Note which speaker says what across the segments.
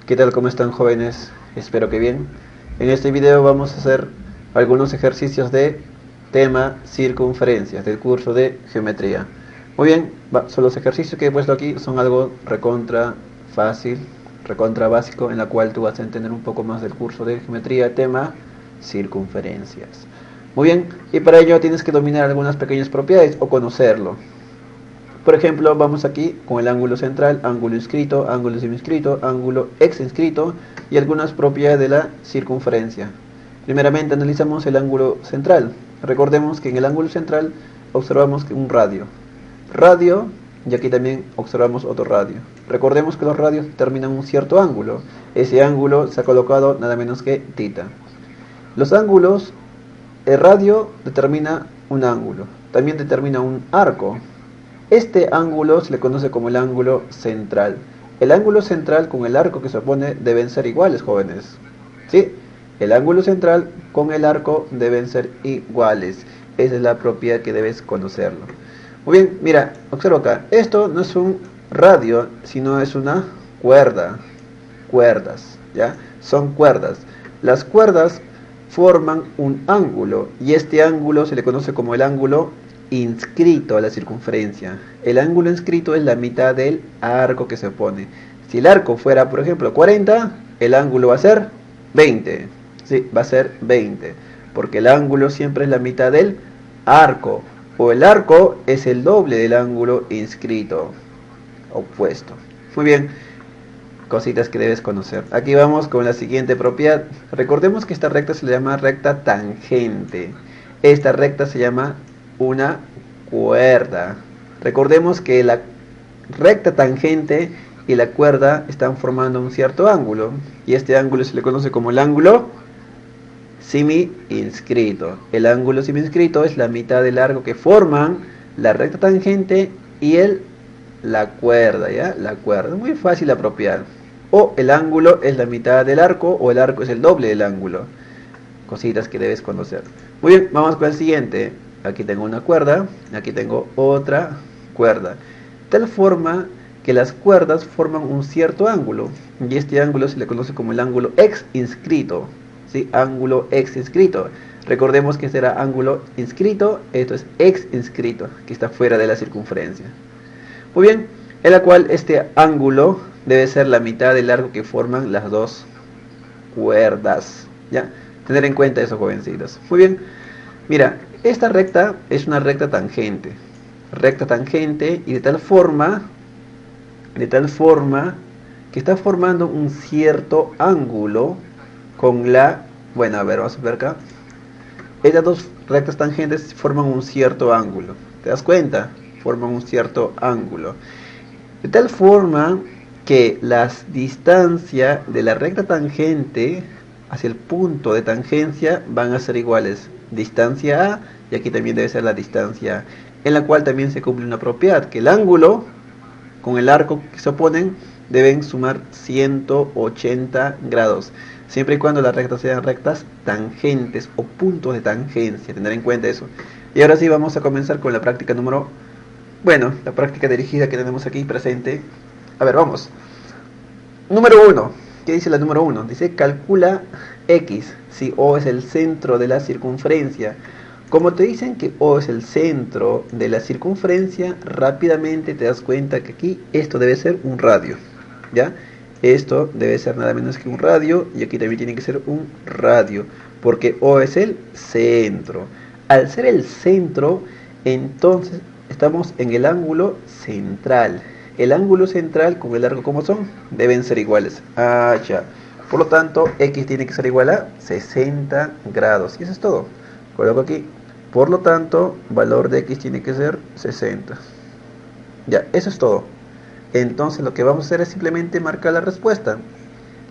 Speaker 1: ¿Qué tal? ¿Cómo están, jóvenes? Espero que bien. En este video vamos a hacer algunos ejercicios de tema circunferencias del curso de geometría. Muy bien, son los ejercicios que he puesto aquí, son algo recontra fácil, recontra básico, en la cual tú vas a entender un poco más del curso de geometría, tema circunferencias. Muy bien, y para ello tienes que dominar algunas pequeñas propiedades o conocerlo. Por ejemplo, vamos aquí con el ángulo central, ángulo inscrito, ángulo seminscrito, ángulo exinscrito y algunas propiedades de la circunferencia. Primeramente analizamos el ángulo central. Recordemos que en el ángulo central observamos que un radio. Radio, y aquí también observamos otro radio. Recordemos que los radios determinan un cierto ángulo. Ese ángulo se ha colocado nada menos que θ. Los ángulos, el radio determina un ángulo, también determina un arco. Este ángulo se le conoce como el ángulo central. El ángulo central con el arco que se opone deben ser iguales, jóvenes. ¿Sí? El ángulo central con el arco deben ser iguales. Esa es la propiedad que debes conocerlo. Muy bien, mira, observa acá. Esto no es un radio, sino es una cuerda. Cuerdas, ¿ya? Son cuerdas. Las cuerdas forman un ángulo y este ángulo se le conoce como el ángulo inscrito a la circunferencia. El ángulo inscrito es la mitad del arco que se opone. Si el arco fuera, por ejemplo, 40, el ángulo va a ser 20. Sí, va a ser 20. Porque el ángulo siempre es la mitad del arco. O el arco es el doble del ángulo inscrito. Opuesto. Muy bien. Cositas que debes conocer. Aquí vamos con la siguiente propiedad. Recordemos que esta recta se le llama recta tangente. Esta recta se llama una cuerda. Recordemos que la recta tangente y la cuerda están formando un cierto ángulo y este ángulo se le conoce como el ángulo semi-inscrito. El ángulo semi-inscrito es la mitad del arco que forman la recta tangente y la cuerda, ¿ya? La cuerda, muy fácil de apropiar. O el ángulo es la mitad del arco o el arco es el doble del ángulo. Cositas que debes conocer. Muy bien, vamos con el siguiente. Aquí tengo una cuerda, aquí tengo otra cuerda. De tal forma que las cuerdas forman un cierto ángulo. Y este ángulo se le conoce como el ángulo exinscrito. ¿Sí? Ángulo exinscrito. Recordemos que este era ángulo inscrito, esto es exinscrito, que está fuera de la circunferencia. Muy bien, en la cual este ángulo debe ser la mitad del arco que forman las dos cuerdas. ¿Ya? Tener en cuenta eso, jovencitos. Muy bien. Mira, esta recta es una recta tangente y de tal forma que está formando un cierto ángulo con la, bueno, a ver, vamos a ver acá. Estas dos rectas tangentes forman un cierto ángulo. ¿Te das cuenta? Forman un cierto ángulo. De tal forma que las distancias de la recta tangente hacia el punto de tangencia van a ser iguales. Distancia A, y aquí también debe ser la distancia A, en la cual también se cumple una propiedad, que el ángulo con el arco que se oponen deben sumar 180 grados, siempre y cuando las rectas sean rectas tangentes o puntos de tangencia, tener en cuenta eso. Y ahora sí vamos a comenzar con la práctica la práctica dirigida que tenemos aquí presente. A ver, vamos. Número 1. ¿Qué dice la número 1? Dice, calcula X, si O es el centro de la circunferencia. Como te dicen que O es el centro de la circunferencia, rápidamente te das cuenta que aquí esto debe ser un radio, ¿ya? Esto debe ser nada menos que un radio, y aquí también tiene que ser un radio, porque O es el centro. Al ser el centro, entonces estamos en el ángulo central. El ángulo central con el arco, ¿cómo son? Deben ser iguales. Ya. Por lo tanto, X tiene que ser igual a 60 grados. Y eso es todo. Coloco aquí. Por lo tanto, valor de X tiene que ser 60. Ya, eso es todo. Entonces lo que vamos a hacer es simplemente marcar la respuesta.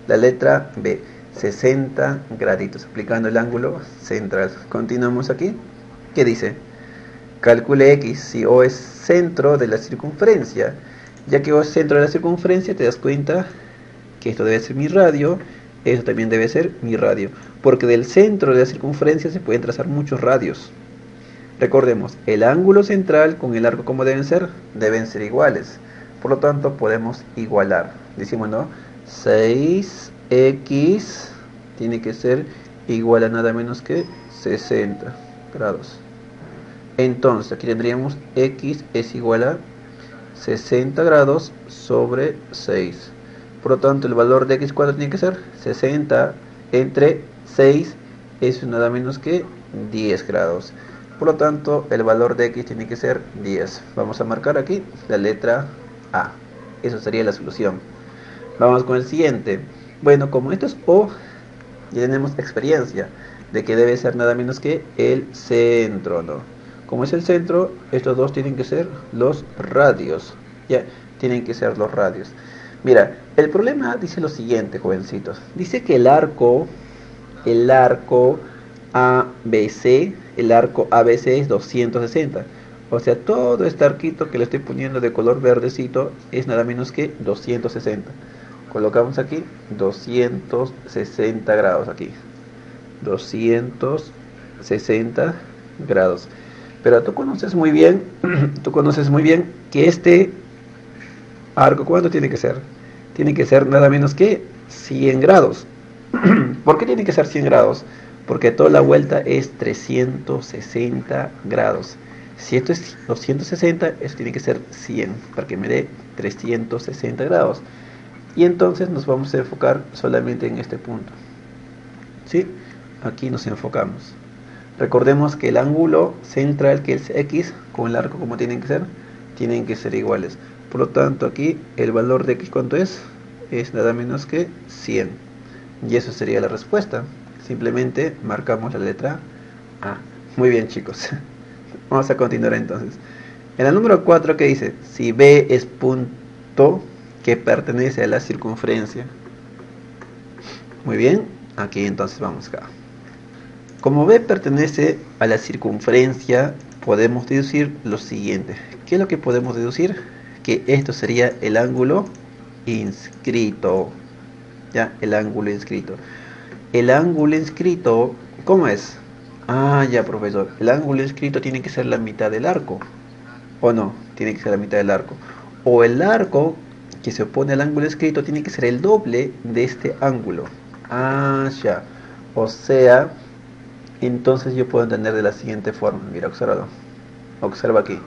Speaker 1: La letra B. 60 graditos. Aplicando el ángulo central. Continuamos aquí. ¿Qué dice? Calcule X si O es centro de la circunferencia. Ya que O es centro de la circunferencia, te das cuenta que esto debe ser mi radio, esto también debe ser mi radio, porque del centro de la circunferencia se pueden trazar muchos radios. Recordemos, el ángulo central con el arco, ¿cómo deben ser? Deben ser iguales. Por lo tanto, podemos igualar. Decimos, ¿no? 6x tiene que ser igual a nada menos que 60 grados. Entonces aquí tendríamos x es igual a 60 grados sobre 6. Por lo tanto, el valor de x, ¿cuánto tiene que ser? 60 entre 6 es nada menos que 10 grados. Por lo tanto, el valor de x tiene que ser 10. Vamos a marcar aquí la letra A. Eso sería la solución. Vamos con el siguiente. Bueno, como esto es O, ya tenemos experiencia de que debe ser nada menos que el centro, ¿no? Como es el centro, estos dos tienen que ser los radios. Ya, tienen que ser los radios. Mira, el problema dice lo siguiente, jovencitos. Dice que el arco ABC, el arco ABC es 260. O sea, todo este arquito que le estoy poniendo de color verdecito es nada menos que 260. Colocamos aquí 260 grados aquí. 260 grados. Pero tú conoces muy bien, que este arco, ¿cuánto tiene que ser? Tiene que ser nada menos que 100 grados. ¿Por qué tiene que ser 100 grados? Porque toda la vuelta es 360 grados. Si esto es 260, esto tiene que ser 100, para que me dé 360 grados. Y entonces nos vamos a enfocar solamente en este punto. ¿Sí? Aquí nos enfocamos. Recordemos que el ángulo central, que es x, con el arco como tienen que ser iguales. Por lo tanto, aquí el valor de x, ¿cuánto es? Es nada menos que 100. Y eso sería la respuesta. Simplemente marcamos la letra A. Muy bien, chicos. Vamos a continuar entonces. En el número 4, ¿qué dice? Si B es punto que pertenece a la circunferencia. Muy bien. Aquí entonces vamos acá. Como B pertenece a la circunferencia, podemos deducir lo siguiente. ¿Qué es lo que podemos deducir? Que esto sería el ángulo inscrito. Ya, el ángulo inscrito. El ángulo inscrito, ¿cómo es? Ah, ya, profesor. El ángulo inscrito tiene que ser la mitad del arco. ¿O no? Tiene que ser la mitad del arco. O el arco que se opone al ángulo inscrito tiene que ser el doble de este ángulo. Ah, ya. O sea, entonces yo puedo entender de la siguiente forma. Mira, observa aquí.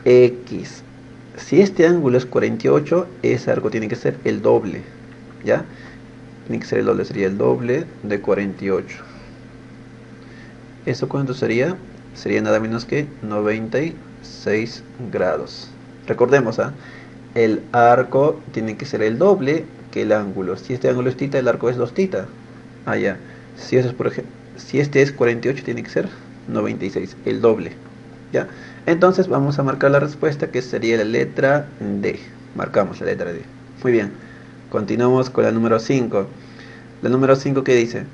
Speaker 1: X. Si este ángulo es 48, ese arco tiene que ser el doble. ¿Ya? Tiene que ser el doble, sería el doble de 48. ¿Eso cuánto sería? Sería nada menos que 96 grados. Recordemos, el arco tiene que ser el doble que el ángulo. Si este ángulo es θ, el arco es 2 θ. Ah, ya. Si, eso es, por ejemplo, si este es 48, tiene que ser 96, el doble. ¿Ya? Entonces vamos a marcar la respuesta, que sería la letra D. Marcamos la letra D. Muy bien. Continuamos con la número 5. La número 5, ¿qué dice?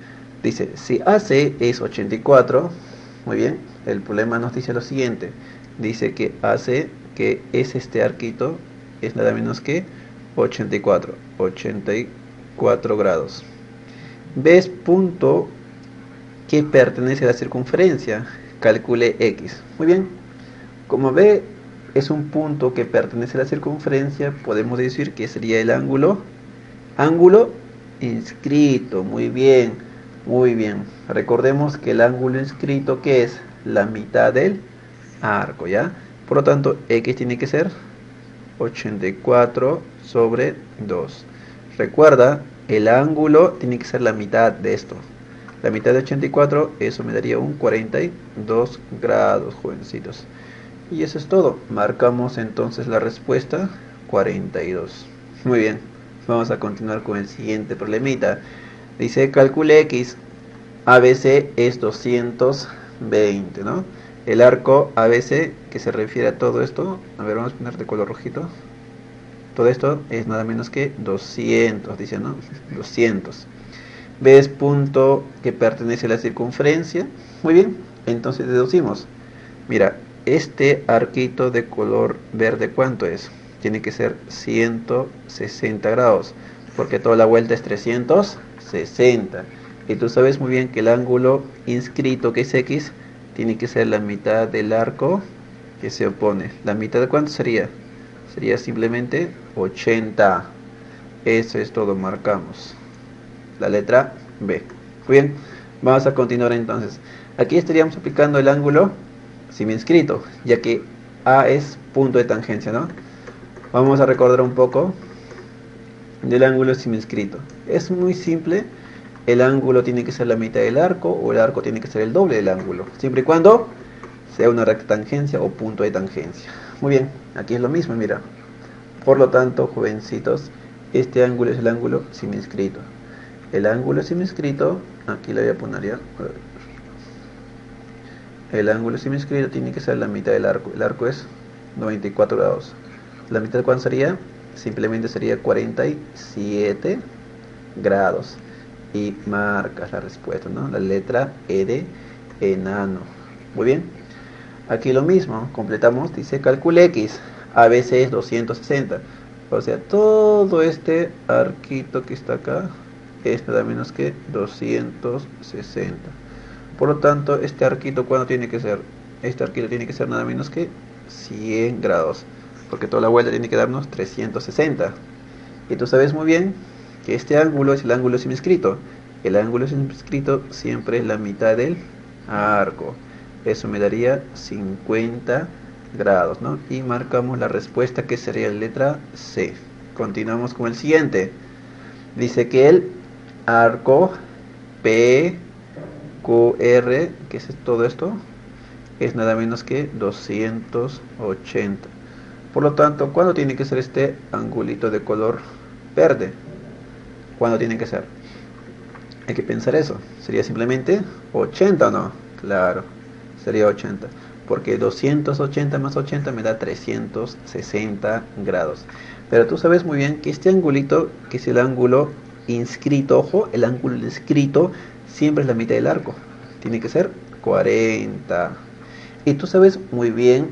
Speaker 1: Dice, si AC es 84, muy bien, el problema nos dice lo siguiente. Dice que AC, que es este arquito, es nada menos que 84 grados. B es punto que pertenece a la circunferencia. Calcule X. Muy bien, como B es un punto que pertenece a la circunferencia, podemos decir que sería el ángulo inscrito. Muy bien, muy bien. Recordemos que el ángulo inscrito, ¿qué es? La mitad del arco, ¿ya? Por lo tanto, X tiene que ser 84 sobre 2. Recuerda, el ángulo tiene que ser la mitad de esto. La mitad de 84, eso me daría un 42 grados, jovencitos. Y eso es todo. Marcamos entonces la respuesta 42. Muy bien. Vamos a continuar con el siguiente problemita. Dice, calcule X. ABC es 220, ¿no? El arco ABC, que se refiere a todo esto, a ver, vamos a poner de color rojito. Todo esto es nada menos que 200, dice, ¿no? 200. B es punto que pertenece a la circunferencia. Muy bien, entonces deducimos. Mira, este arquito de color verde, ¿cuánto es? Tiene que ser 160 grados, porque toda la vuelta es 360. Y tú sabes muy bien que el ángulo inscrito, que es X, tiene que ser la mitad del arco que se opone. ¿La mitad de cuánto sería? Sería simplemente 80. Eso es todo, marcamos la letra B. Muy bien, vamos a continuar entonces. Aquí estaríamos aplicando el ángulo seminscrito, ya que A es punto de tangencia, ¿no? Vamos a recordar un poco del ángulo seminscrito. Es muy simple, el ángulo tiene que ser la mitad del arco o el arco tiene que ser el doble del ángulo, siempre y cuando sea una recta tangencia o punto de tangencia. Muy bien, aquí es lo mismo, mira. Por lo tanto, jovencitos, este ángulo es el ángulo seminscrito. El ángulo seminscrito, aquí le voy a poner ya. El ángulo seminscrito tiene que ser la mitad del arco. El arco es 94 grados. ¿La mitad cuánto sería? Simplemente sería 47 grados. Y marcas la respuesta, ¿no? La letra E de enano. Muy bien. Aquí lo mismo, completamos, dice calcule X. ABC es 260. O sea, todo este arquito que está acá es nada menos que 260. Por lo tanto, este arquito, ¿cuándo tiene que ser? Este arquito tiene que ser nada menos que 100 grados. Porque toda la vuelta tiene que darnos 360. Y tú sabes muy bien que este ángulo es el ángulo seminscrito. El ángulo seminscrito siempre es la mitad del arco. Eso me daría 50 grados, ¿no? Y marcamos la respuesta, que sería la letra C. Continuamos con el siguiente. Dice que el arco PQR, que es todo esto, es nada menos que 280. Por lo tanto, ¿cuándo tiene que ser este angulito de color verde? ¿Cuándo tiene que ser? Hay que pensar eso. ¿Sería simplemente 80 o no? Claro, sería 80. Porque 280 más 80 me da 360 grados. Pero tú sabes muy bien que este angulito, que es el ángulo inscrito, ojo, el ángulo inscrito siempre es la mitad del arco. Tiene que ser 40. Y tú sabes muy bien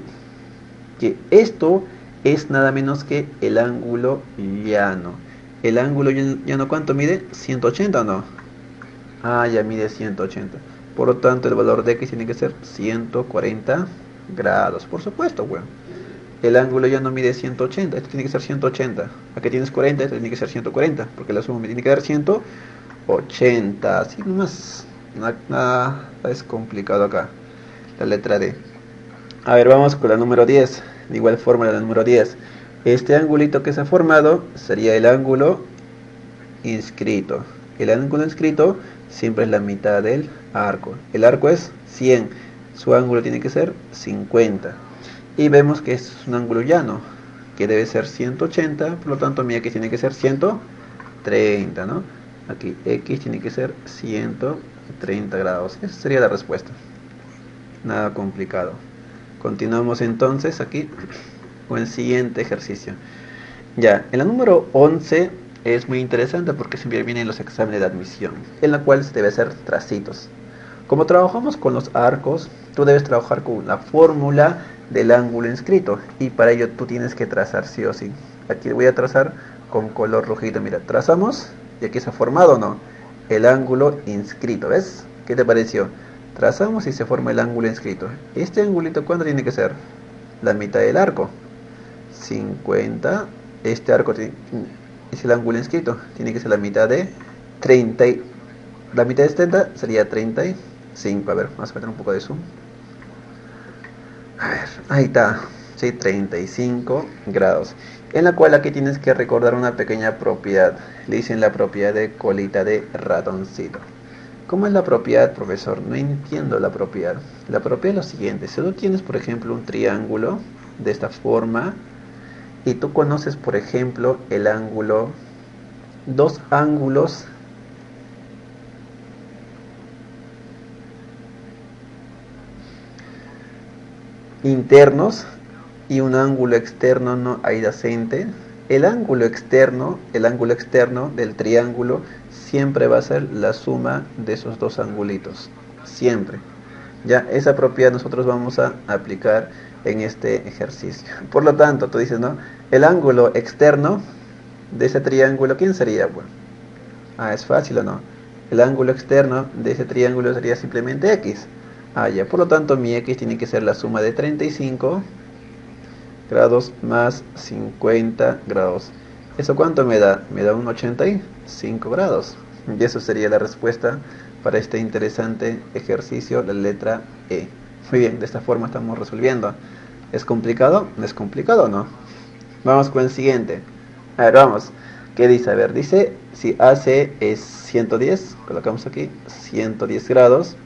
Speaker 1: que esto es nada menos que el ángulo llano. ¿El ángulo llano cuánto mide? 180 o no. Ah, ya mide 180. Por lo tanto, el valor de X tiene que ser 140 grados. Por supuesto, weón. El ángulo ya no mide 180, esto tiene que ser 180. Aquí tienes 40, esto tiene que ser 140, porque la suma me tiene que dar 180. Así nomás. Nada es complicado acá. La letra D. A ver, vamos con la número 10. De igual forma, la número 10. Este angulito que se ha formado sería el ángulo inscrito. El ángulo inscrito siempre es la mitad del arco. El arco es 100. Su ángulo tiene que ser 50. Y vemos que es un ángulo llano, que debe ser 180, por lo tanto mi X tiene que ser 130, ¿no? Aquí X tiene que ser 130 grados. Esa sería la respuesta. Nada complicado. Continuamos entonces aquí con el siguiente ejercicio. Ya, en la número 11 es muy interesante porque siempre vienen los exámenes de admisión, en la cual se debe hacer tracitos. Como trabajamos con los arcos, tú debes trabajar con la fórmula del ángulo inscrito, y para ello tú tienes que trazar sí o sí. Aquí voy a trazar con color rojito, mira, trazamos y aquí se ha formado, ¿no? El ángulo inscrito, ¿ves? ¿Qué te pareció? Trazamos y se forma el ángulo inscrito. Este angulito, ¿cuánto tiene que ser? La mitad del arco, 50. Este arco es el ángulo inscrito, tiene que ser la mitad de 30. La mitad de 70 sería 35. A ver, vamos a meter un poco de zoom. A ver, ahí está, sí, 35 grados. En la cual aquí tienes que recordar una pequeña propiedad. Le dicen la propiedad de colita de ratoncito. ¿Cómo es la propiedad, profesor? No entiendo la propiedad. La propiedad es lo siguiente. Si tú tienes, por ejemplo, un triángulo de esta forma, y tú conoces, por ejemplo, el ángulo, dos ángulos internos y un ángulo externo no adyacente, el ángulo externo del triángulo siempre va a ser la suma de esos dos angulitos, siempre. Ya, esa propiedad nosotros vamos a aplicar en este ejercicio. Por lo tanto, tú dices, ¿no? El ángulo externo de ese triángulo, ¿quién sería? Bueno, es fácil, ¿o no? El ángulo externo de ese triángulo sería simplemente X. Ya, por lo tanto mi X tiene que ser la suma de 35 grados más 50 grados. ¿Eso cuánto me da? Me da un 85 grados. Y eso sería la respuesta para este interesante ejercicio, la letra E. Muy bien, de esta forma estamos resolviendo. ¿Es complicado? ¿No es complicado o no? Vamos con el siguiente. A ver, vamos. ¿Qué dice? A ver, dice si AC es 110, colocamos aquí 110 grados,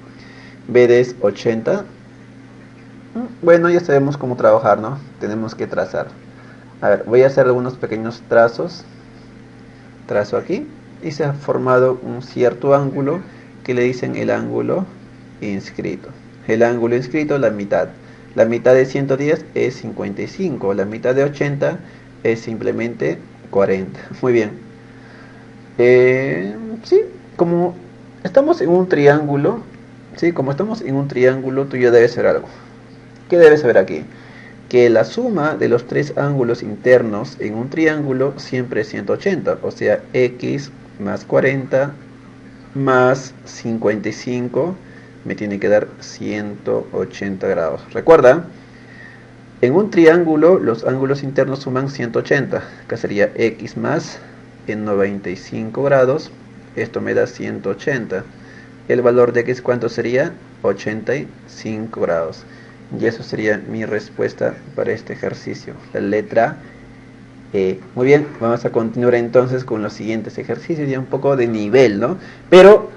Speaker 1: BD es 80. Bueno, ya sabemos cómo trabajar, ¿no? Tenemos que trazar. A ver, voy a hacer algunos pequeños trazos. Trazo aquí y se ha formado un cierto ángulo que le dicen el ángulo inscrito. El ángulo inscrito, la mitad. La mitad de 110 es 55, la mitad de 80 es simplemente 40. Muy bien. Sí, como estamos en un triángulo, sí, como estamos en un triángulo, tú ya debes saber algo. ¿Qué debes saber aquí? Que la suma de los tres ángulos internos en un triángulo siempre es 180, o sea, x más 40 más 55 me tiene que dar 180 grados. Recuerda, en un triángulo los ángulos internos suman 180, que sería x más en 95 grados, esto me da 180. El valor de x, ¿cuánto sería? 85 grados. Y eso sería mi respuesta para este ejercicio, la letra E. Muy bien, vamos a continuar entonces con los siguientes ejercicios, ya un poco de nivel, ¿no? Pero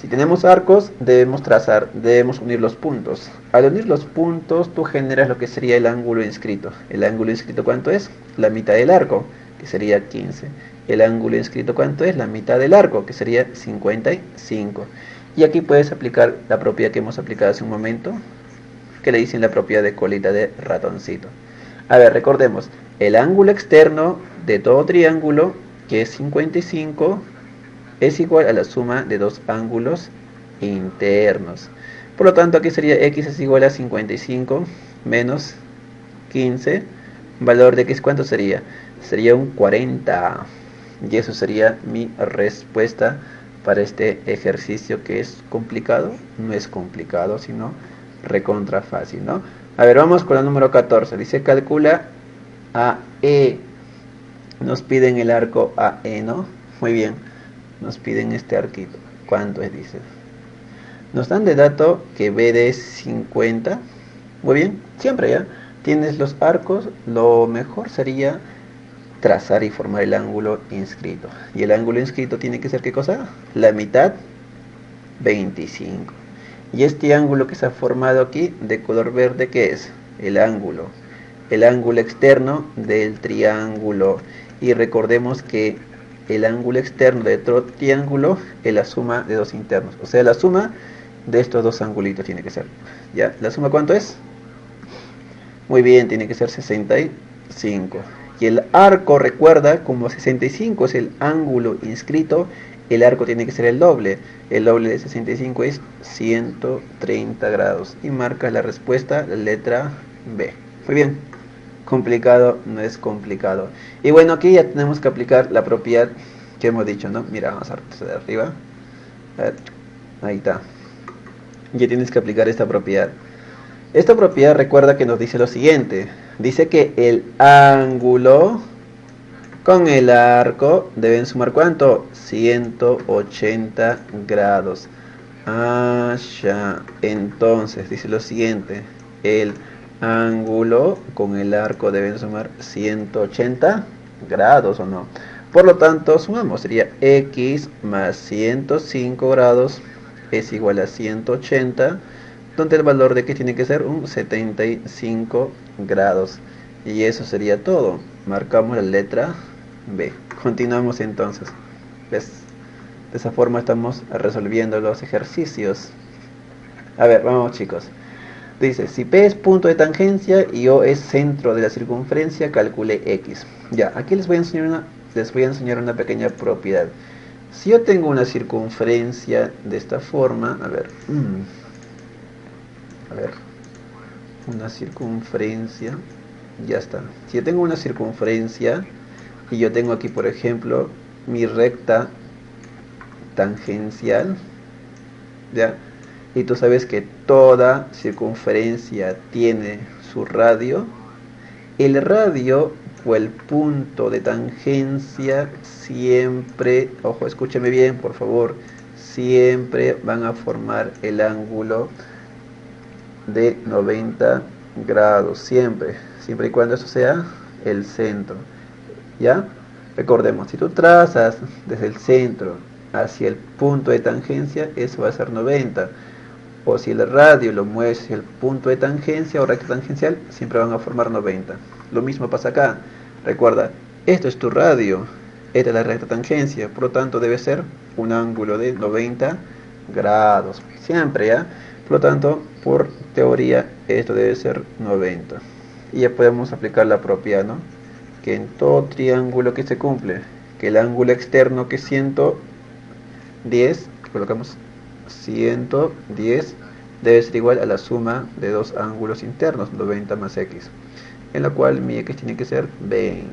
Speaker 1: si tenemos arcos, debemos unir los puntos. Al unir los puntos, tú generas lo que sería el ángulo inscrito. ¿El ángulo inscrito cuánto es? La mitad del arco, que sería 15. El ángulo inscrito cuánto es? La mitad del arco, que sería 55. Y aquí puedes aplicar la propiedad que hemos aplicado hace un momento, que le dicen la propiedad de colita de ratoncito. A ver, recordemos, el ángulo externo de todo triángulo, que es 55, es igual a la suma de dos ángulos internos. Por lo tanto, aquí sería x es igual a 55 menos 15. Valor de x, ¿cuánto sería? Sería un 40. Y eso sería mi respuesta para este ejercicio, que es complicado. No es complicado, sino recontra fácil, ¿no? A ver, vamos con la número 14. Dice calcula AE. Nos piden el arco AE, ¿no? Muy bien. Nos piden este arquito. ¿Cuánto es? Dice. Nos dan de dato que BD es 50. Muy bien. Siempre ya tienes los arcos. Lo mejor sería trazar y formar el ángulo inscrito. Y el ángulo inscrito tiene que ser, ¿qué cosa? La mitad, 25. Y este ángulo que se ha formado aquí de color verde, ¿qué es? El ángulo externo del triángulo. Y recordemos que el ángulo externo de otro triángulo es la suma de dos internos, o sea, la suma de estos dos angulitos tiene que ser. ¿Ya? ¿La suma cuánto es? Muy bien, tiene que ser 65. Y el arco, recuerda, como 65 es el ángulo inscrito, el arco tiene que ser el doble. El doble de 65 es 130 grados. Y marca la respuesta, la letra B. Muy bien. Complicado, no es complicado. Y bueno, aquí ya tenemos que aplicar la propiedad que hemos dicho, ¿no? Mira, vamos a hacer de arriba. A ver, ahí está. Ya tienes que aplicar esta propiedad. Esta propiedad, recuerda que nos dice lo siguiente. Dice que el ángulo con el arco deben sumar ¿cuánto? 180 grados. Ya. Entonces, dice lo siguiente. El ángulo con el arco deben sumar 180 grados, ¿o no? Por lo tanto, sumamos. Sería x más 105 grados es igual a 180, donde el valor de x tiene que ser un 75 grados. Y eso sería todo. Marcamos la letra B. Continuamos entonces. ¿Ves? De esa forma estamos resolviendo los ejercicios. A ver, vamos chicos. Dice, si P es punto de tangencia y O es centro de la circunferencia, calcule X. Ya, aquí les voy a enseñar una pequeña propiedad. Si yo tengo una circunferencia de esta forma, a ver, una circunferencia, ya está. Si yo tengo una circunferencia y yo tengo aquí, por ejemplo, mi recta tangencial, ¿ya? Y tú sabes que toda circunferencia tiene su radio. El radio o el punto de tangencia siempre, ojo, escúcheme bien, por favor, siempre van a formar el ángulo de 90 grados, siempre y cuando eso sea el centro, ¿ya? Recordemos, si tú trazas desde el centro hacia el punto de tangencia, eso va a ser 90. O si el radio lo mueves hacia el punto de tangencia o recta tangencial, siempre van a formar 90. Lo mismo pasa acá. Recuerda, esto es tu radio, esta es la recta tangencia, por lo tanto debe ser un ángulo de 90 grados. Siempre, ¿ya? Por lo tanto, por teoría, esto debe ser 90. Y ya podemos aplicar la propiedad, ¿no? Que en todo triángulo que se cumple, que el ángulo externo que es 110, colocamos 110, debe ser igual a la suma de dos ángulos internos, 90 más x, en la cual mi x tiene que ser 20,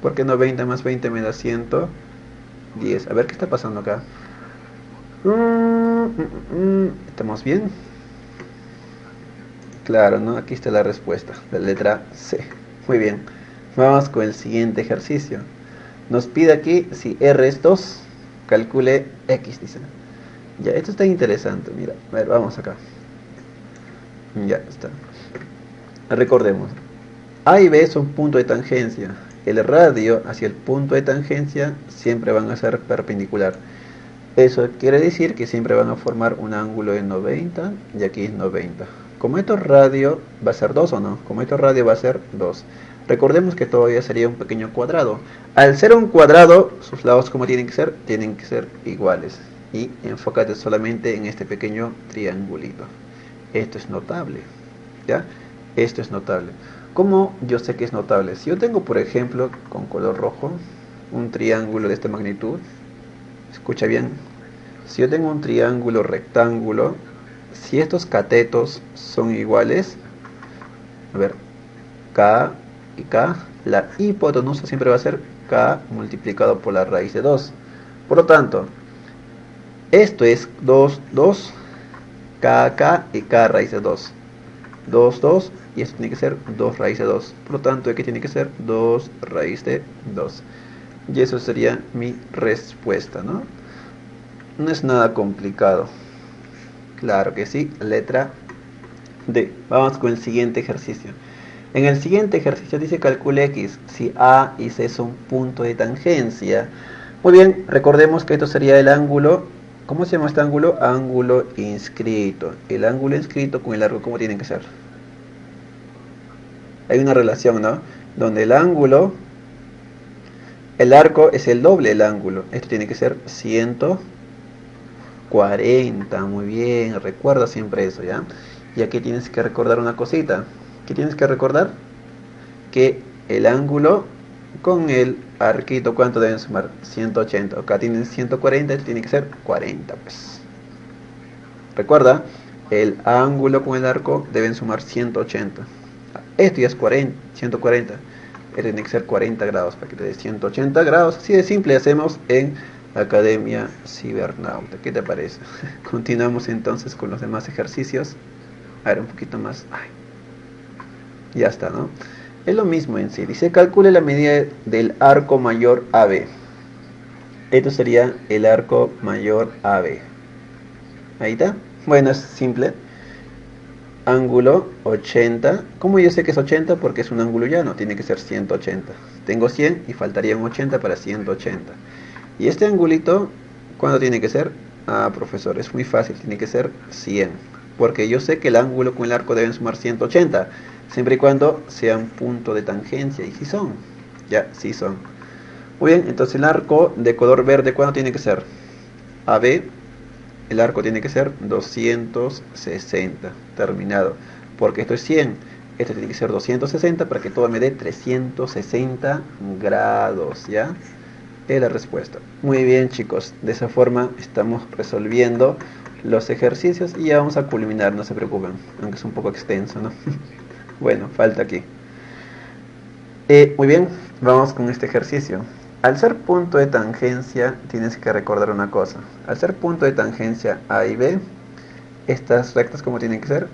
Speaker 1: porque 90 más 20 me da 110. A ver qué está pasando acá. ¿Estamos bien? Claro, ¿no? Aquí está la respuesta, la letra C. Muy bien, vamos con el siguiente ejercicio. Nos pide aquí si R es 2, calcule x, dice. Ya, esto está interesante, mira, a ver, vamos acá. Ya está. Recordemos, A y B son puntos de tangencia. El radio hacia el punto de tangencia siempre van a ser perpendicular. Eso quiere decir que siempre van a formar un ángulo de 90 y aquí es 90. Como esto es radio, ¿va a ser 2 o no? Como esto es radio, va a ser 2. Recordemos que todavía sería un pequeño cuadrado. Al ser un cuadrado, sus lados como tienen que ser iguales. Y enfócate solamente en este pequeño triangulito. Esto es notable, ¿ya? Esto es notable. ¿Cómo yo sé que es notable? Si yo tengo, por ejemplo, con color rojo, un triángulo de esta magnitud, escucha bien, si yo tengo un triángulo rectángulo, si estos catetos son iguales, a ver, K y K, la hipotenusa siempre va a ser K multiplicado por la raíz de 2. Por lo tanto, esto es 2, K y K raíz de 2. 2, y esto tiene que ser 2 raíz de 2. Por lo tanto, aquí tiene que ser 2 raíz de 2. Y eso sería mi respuesta, ¿no? No es nada complicado. Claro que sí, letra D. Vamos con el siguiente ejercicio. En el siguiente ejercicio dice calcule x si A y C son puntos de tangencia. Muy bien, recordemos que esto sería el ángulo. ¿Cómo se llama este ángulo? Ángulo inscrito. El ángulo inscrito con el arco, ¿cómo tienen que ser? Hay una relación, ¿no? Donde el arco es el doble del ángulo. Esto tiene que ser 140. Muy bien, recuerda siempre eso, ¿ya? Y aquí tienes que recordar una cosita. ¿Qué tienes que recordar? Que el ángulo con el arquito, ¿cuánto deben sumar? 180. Acá tienen 140, tiene que ser 40, pues. Recuerda, el ángulo con el arco deben sumar 180. Esto ya es 140. Tiene que ser 40 grados para que te dé 180 grados. Así de simple hacemos en Academia Cibernauta. ¿Qué te parece? Continuamos entonces con los demás ejercicios. A ver, un poquito más. Ay. Ya está, ¿no? Es lo mismo en sí. Dice, calcule la medida del arco mayor AB. Esto sería el arco mayor AB. Ahí está. Bueno, es simple. Ángulo 80. ¿Cómo yo sé que es 80? Porque es un ángulo llano. Tiene que ser 180. Tengo 100 y faltaría un 80 para 180. Y este angulito, ¿cuándo tiene que ser? Ah, profesor, es muy fácil. Tiene que ser 100. Porque yo sé que el ángulo con el arco deben sumar 180. Siempre y cuando sean punto de tangencia. Y si son. Ya, sí son. Muy bien, entonces el arco de color verde, ¿cuándo tiene que ser? AB. El arco tiene que ser 260. Terminado. Porque esto es 100. Esto tiene que ser 260 para que todo me dé 360 grados. ¿Ya? Es la respuesta. Muy bien, chicos. De esa forma estamos resolviendo los ejercicios y ya vamos a culminar, no se preocupen. Aunque es un poco extenso, ¿no? Bueno, falta aquí. Muy bien, vamos con este ejercicio. Al ser punto de tangencia, tienes que recordar una cosa. Al ser punto de tangencia A y B, estas rectas, ¿cómo tienen que ser?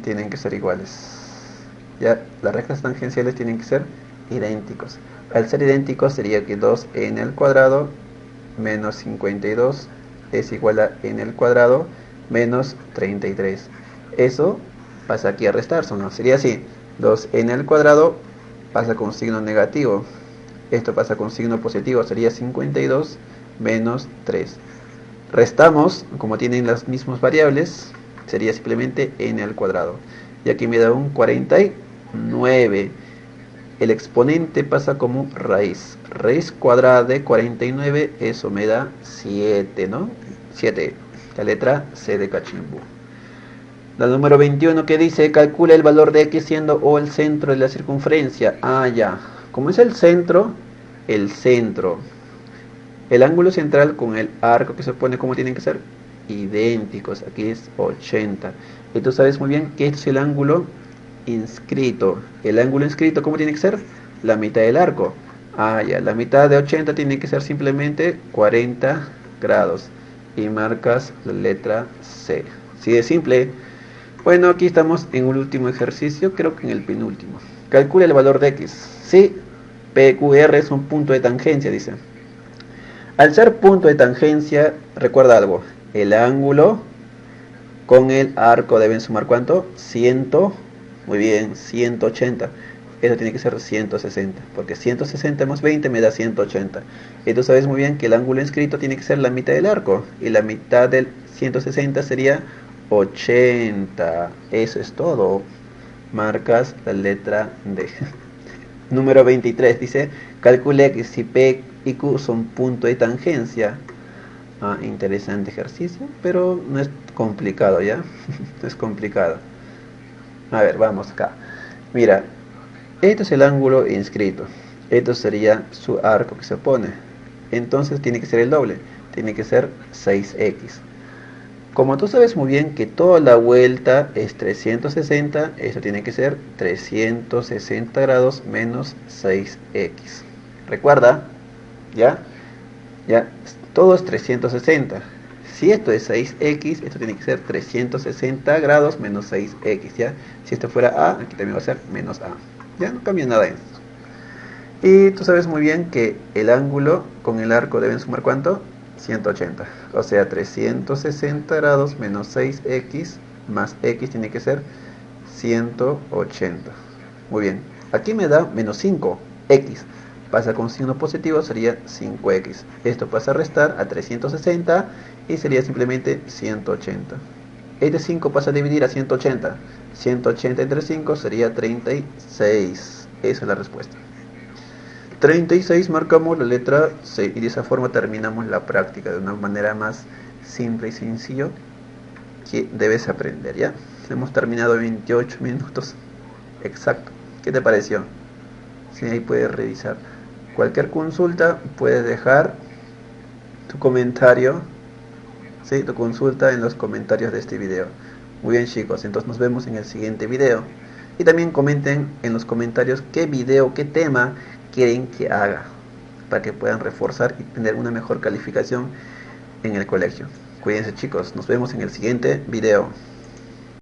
Speaker 1: Tienen que ser iguales. Ya, las rectas tangenciales tienen que ser idénticos. Al ser idénticos sería que 2n al cuadrado menos 52 es igual a n al cuadrado menos 33. Eso pasa aquí a restarse, ¿no? Sería así, 2n al cuadrado pasa con signo negativo, esto pasa con signo positivo, sería 52 menos 3. Restamos, como tienen las mismas variables, sería simplemente n al cuadrado. Y aquí me da un 49. El exponente pasa como raíz. Raíz cuadrada de 49, eso me da 7, ¿no? 7, la letra C de Cachimbú. La número 21 que dice, calcula el valor de x siendo O el centro de la circunferencia. Ah, ya. Como es el centro, el ángulo central con el arco que se pone, ¿cómo tienen que ser? Idénticos. Aquí es 80. Y tú sabes muy bien que este es el ángulo inscrito. El ángulo inscrito, ¿cómo tiene que ser? La mitad del arco. Ah, ya. La mitad de 80 tiene que ser simplemente 40 grados. Y marcas la letra C. Así de simple. Bueno, aquí estamos en un último ejercicio, creo que en el penúltimo. Calcula el valor de x. Si PQR es un punto de tangencia, dice. Al ser punto de tangencia, recuerda algo. El ángulo con el arco deben sumar ¿cuánto? 100. Muy bien, 180. Eso tiene que ser 160, porque 160 más 20 me da 180. Y tú sabes muy bien que el ángulo inscrito tiene que ser la mitad del arco. Y la mitad del 160 sería 80. Eso es todo. Marcas la letra D. Número 23 dice, calcule que si P y Q son punto de tangencia. Ah, interesante ejercicio, pero no es complicado, ¿ya? No es complicado. A ver, vamos acá. Mira, este es el ángulo inscrito. Esto sería su arco que se opone. Entonces tiene que ser el doble. Tiene que ser 6x. Como tú sabes muy bien que toda la vuelta es 360, eso tiene que ser 360 grados menos 6x. Recuerda, ¿ya? Ya, todo es 360. Si esto es 6x, esto tiene que ser 360 grados menos 6x, ¿ya? Si esto fuera a, aquí también va a ser menos a. Ya, no cambia nada en esto. Y tú sabes muy bien que el ángulo con el arco deben sumar ¿cuánto? 180, o sea 360 grados menos 6x más x tiene que ser 180. Muy bien, aquí me da menos 5x, pasa con signo positivo, sería 5x. Esto pasa a restar a 360 y sería simplemente 180. Este 5 pasa a dividir a 180. 180 entre 5 sería 36. Esa es la respuesta. 36, marcamos la letra C y de esa forma terminamos la práctica de una manera más simple y sencillo que debes aprender, ¿ya? Hemos terminado 28 minutos exacto. ¿Qué te pareció? Sí, ahí puedes revisar. Cualquier consulta puedes dejar tu comentario, ¿sí? Tu consulta en los comentarios de este video. Muy bien, chicos, entonces nos vemos en el siguiente video. Y también comenten en los comentarios qué video, qué tema quieren que haga, para que puedan reforzar y tener una mejor calificación en el colegio. Cuídense, chicos, nos vemos en el siguiente video.